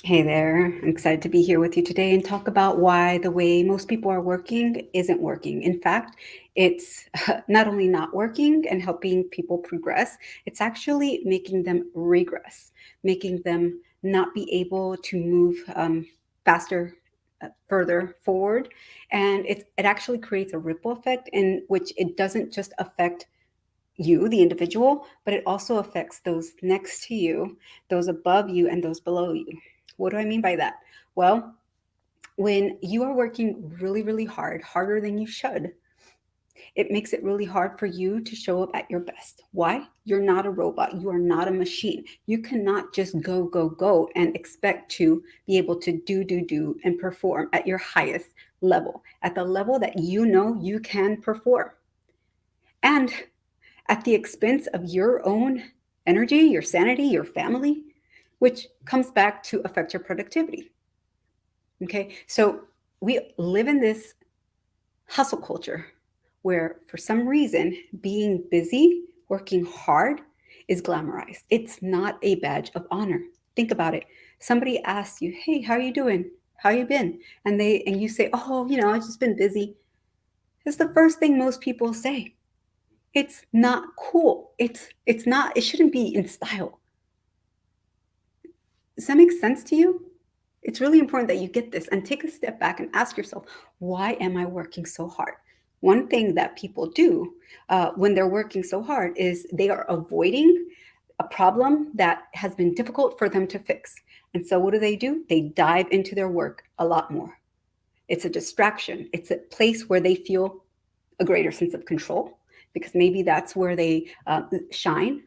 Hey there, I'm excited to be here with you today and talk about why the way most people are working isn't working. In fact, it's not only not working and helping people progress, it's actually making them regress, making them not be able to move faster, further forward. And it actually creates a ripple effect in which it doesn't just affect you, the individual, but it also affects those next to you, those above you, and those below you. What do I mean by that? Well, when you are working really, really hard, harder than you should, it makes it really hard for you to show up at your best. Why? You're not a robot. You are not a machine. You cannot just go, go, go and expect to be able to do, and perform at your highest level, at the level that you know you can perform. And at the expense of your own energy, your sanity, your family, which comes back to affect your productivity. Okay. So we live in this hustle culture where, for some reason, being busy, working hard is glamorized. It's not a badge of honor. Think about it. Somebody asks you, "Hey, how are you doing? How you been?" And you say, "Oh, I've just been busy." It's the first thing most people say. It's not cool. It's not, it shouldn't be in style. Does that make sense to you? It's really important that you get this and take a step back and ask yourself, why am I working so hard? One thing that people do when they're working so hard is they are avoiding a problem that has been difficult for them to fix. And so, what do? They dive into their work a lot more. It's a distraction, it's a place where they feel a greater sense of control because maybe that's where they shine,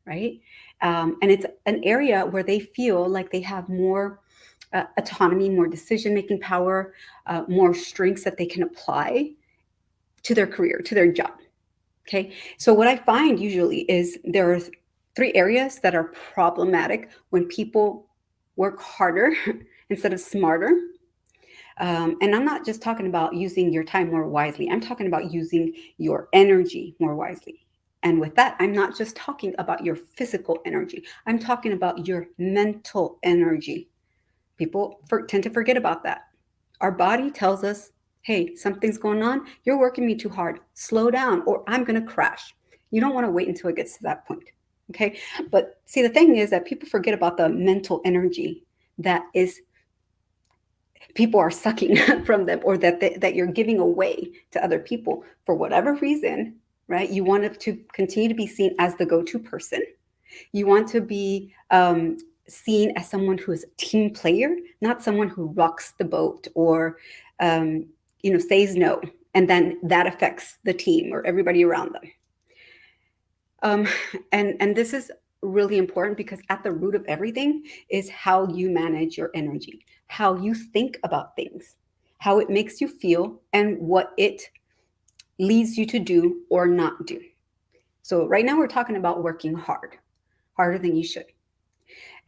right? And it's an area where they feel like they have more autonomy, more decision making power, more strengths that they can apply to their career, to their job. Okay. So, what I find usually is there are three areas that are problematic when people work harder instead of smarter. And I'm not just talking about using your time more wisely, I'm talking about using your energy more wisely. And with that, I'm not just talking about your physical energy, I'm talking about your mental energy. People tend to forget about that. Our body tells us, hey, something's going on. You're working me too hard. Slow down, or I'm going to crash. You don't want to wait until it gets to that point. Okay. But see, the thing is that people forget about the mental energy that is people are sucking from them, or that you're giving away to other people for whatever reason, right? You want to continue to be seen as the go-to person. You want to be seen as someone who is a team player, not someone who rocks the boat or says no, and then that affects the team or everybody around them. um, and this is really important because at the root of everything is how you manage your energy, how you think about things, how it makes you feel, and what it leads you to do or not do. So right now we're talking about working hard, harder than you should.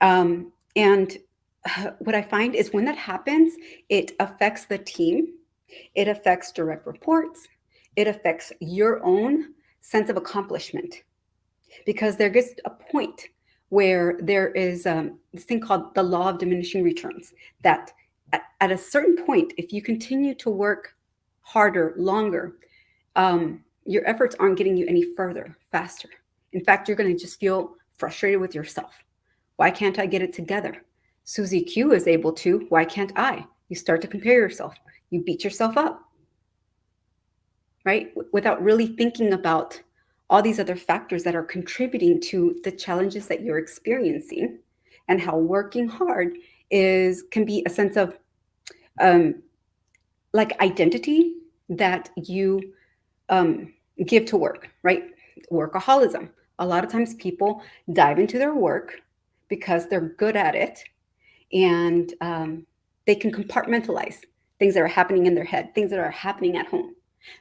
And what I find is when that happens, it affects the team, it affects direct reports, it affects your own sense of accomplishment, because there gets a point where there is this thing called the law of diminishing returns, that at a certain point, if you continue to work harder, longer, your efforts aren't getting you any further, faster. In fact, you're going to just feel frustrated with yourself. Why can't I get it together? Susie Q is able to. Why can't I? You start to compare yourself. You beat yourself up, right? Without really thinking about all these other factors that are contributing to the challenges that you're experiencing, and how working hard is can be a sense of um, like identity that you um, give to work, right? Workaholism. A lot of times people dive into their work because they're good at it, and they can compartmentalize things that are happening in their head, things that are happening at home.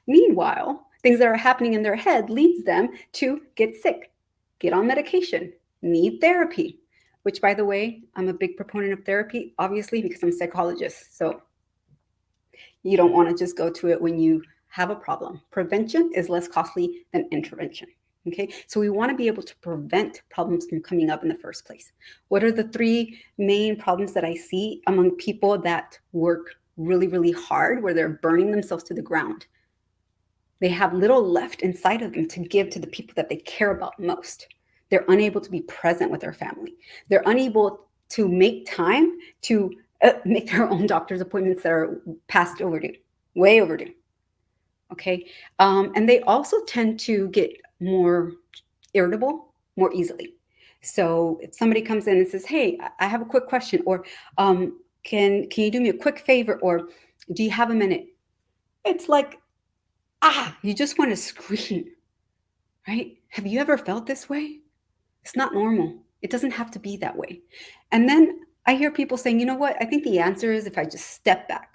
Meanwhile, things that are happening in their head leads them to get sick, get on medication, need therapy, which, by the way, I'm a big proponent of therapy, obviously, because I'm a psychologist. So you don't want to just go to it when you have a problem. Prevention is less costly than intervention. Okay, so we want to be able to prevent problems from coming up in the first place. What are the three main problems that I see among people that work really, really hard, where they're burning themselves to the ground? They have little left inside of them to give to the people that they care about most. They're unable to be present with their family. They're unable to make time to make their own doctor's appointments that are past overdue, way overdue. Okay. And they also tend to get more irritable more easily. So if somebody comes in and says, "Hey, I have a quick question," or can you do me a quick favor, or "Do you have a minute?" It's like, you just want to scream, right? Have you ever felt this way? It's not normal. It doesn't have to be that way. And then I hear people saying, "You know what? I think the answer is if I just step back.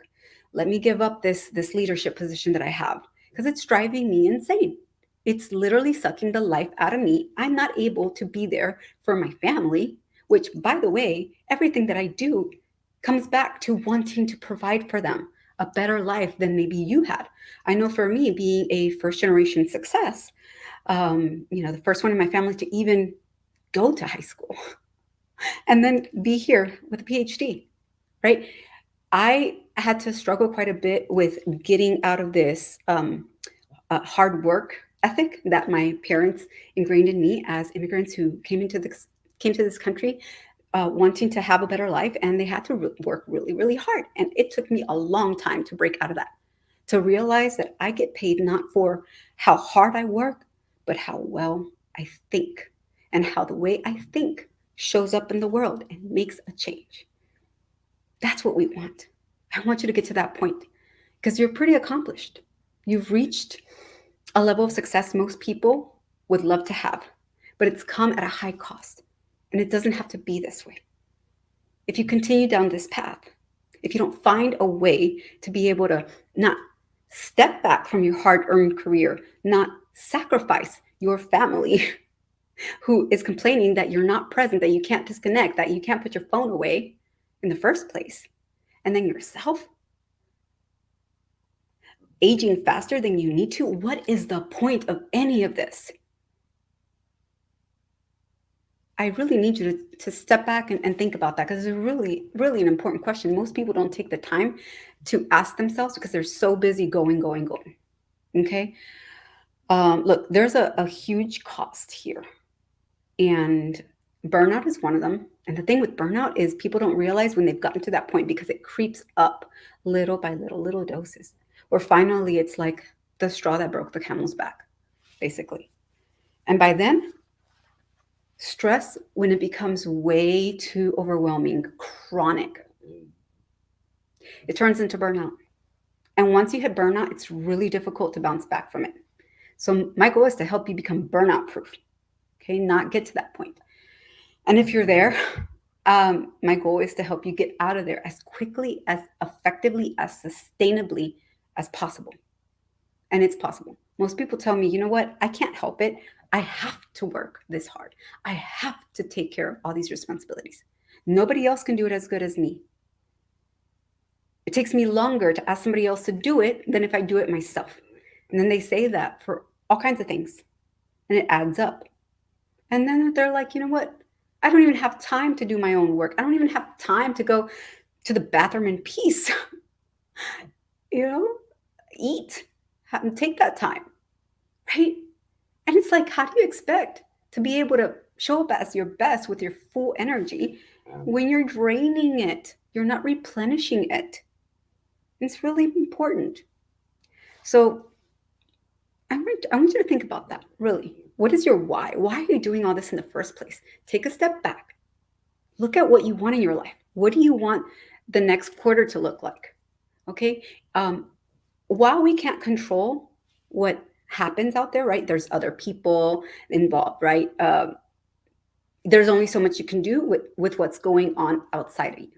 Let me give up this leadership position that I have because it's driving me insane. It's literally sucking the life out of me. I'm not able to be there for my family, which, by the way, everything that I do comes back to wanting to provide for them a better life than maybe you had. I know for me, being a first generation success, the first one in my family to even go to high school and then be here with a PhD, right? I had to struggle quite a bit with getting out of this hard work ethic that my parents ingrained in me as immigrants who came to this country wanting to have a better life, and they had to work really, really hard. And it took me a long time to break out of that, to realize that I get paid not for how hard I work, but how well I think, and how the way I think shows up in the world and makes a change. That's what we want. I want you to get to that point because you're pretty accomplished. You've reached a level of success most people would love to have, but it's come at a high cost. And it doesn't have to be this way. If you continue down this path, if you don't find a way to be able to not step back from your hard earned career, not sacrifice your family who is complaining that you're not present, that you can't disconnect, that you can't put your phone away in the first place, and then yourself aging faster than you need to, what is the point of any of this? I really need you to step back and think about that because it's really, really an important question. Most people don't take the time to ask themselves because they're so busy going, going, going. Okay. Look, there's a huge cost here, and burnout is one of them. And the thing with burnout is people don't realize when they've gotten to that point because it creeps up little by little, little doses, where finally it's like the straw that broke the camel's back, basically. And by then, stress, when it becomes way too overwhelming, chronic, it turns into burnout. And once you hit burnout, it's really difficult to bounce back from it. So my goal is to help you become burnout proof, okay, not get to that point. And if you're there, my goal is to help you get out of there as quickly, as effectively, as sustainably as possible. And it's possible. Most people tell me, "You know what? I can't help it. I have to work this hard. I have to take care of all these responsibilities. Nobody else can do it as good as me. It takes me longer to ask somebody else to do it than if I do it myself." And then they say that for all kinds of things, and it adds up. And then they're like, "You know what? I don't even have time to do my own work. I don't even have time to go to the bathroom in peace, you know, eat, take that time, right?" And it's like, how do you expect to be able to show up as your best with your full energy when you're draining it? You're not replenishing it. It's really important. So I want you to think about that, really. What is your why? Why are you doing all this in the first place? Take a step back. Look at what you want in your life. What do you want the next quarter to look like? Okay. Um, while we can't control what happens out there, right? There's other people involved, right? There's only so much you can do with what's going on outside of you.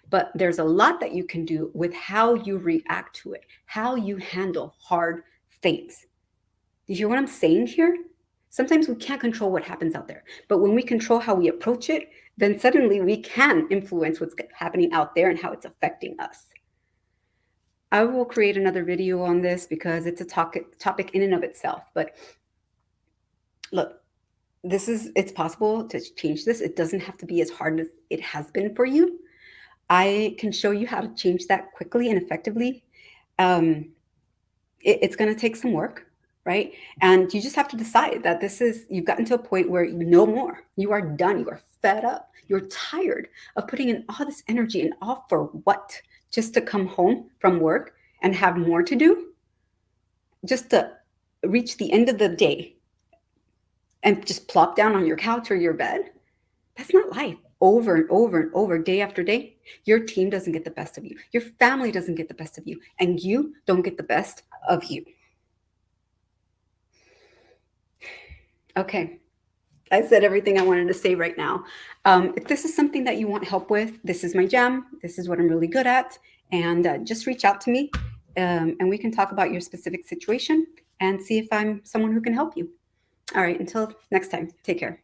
But there's a lot that you can do with how you react to it, how you handle hard things. You hear what I'm saying here? Sometimes we can't control what happens out there. But when we control how we approach it, then suddenly we can influence what's happening out there and how it's affecting us. I will create another video on this because it's a topic in and of itself. But Look, it's possible to change this. It doesn't have to be as hard as it has been for you. I can show you how to change that quickly and effectively. Um, it's going to take some work, right? And you just have to decide that you've gotten to a point where no more. You are done. You are fed up. You're tired of putting in all this energy, and all for what? Just to come home from work and have more to do? Just to reach the end of the day and just plop down on your couch or your bed? That's not life. Over and over and over, day after day, your team doesn't get the best of you. Your family doesn't get the best of you. And you don't get the best of you. Okay. I said everything I wanted to say right now. If this is something that you want help with, this is my jam. This is what I'm really good at. And just reach out to me, and we can talk about your specific situation and see if I'm someone who can help you. All right. Until next time, take care.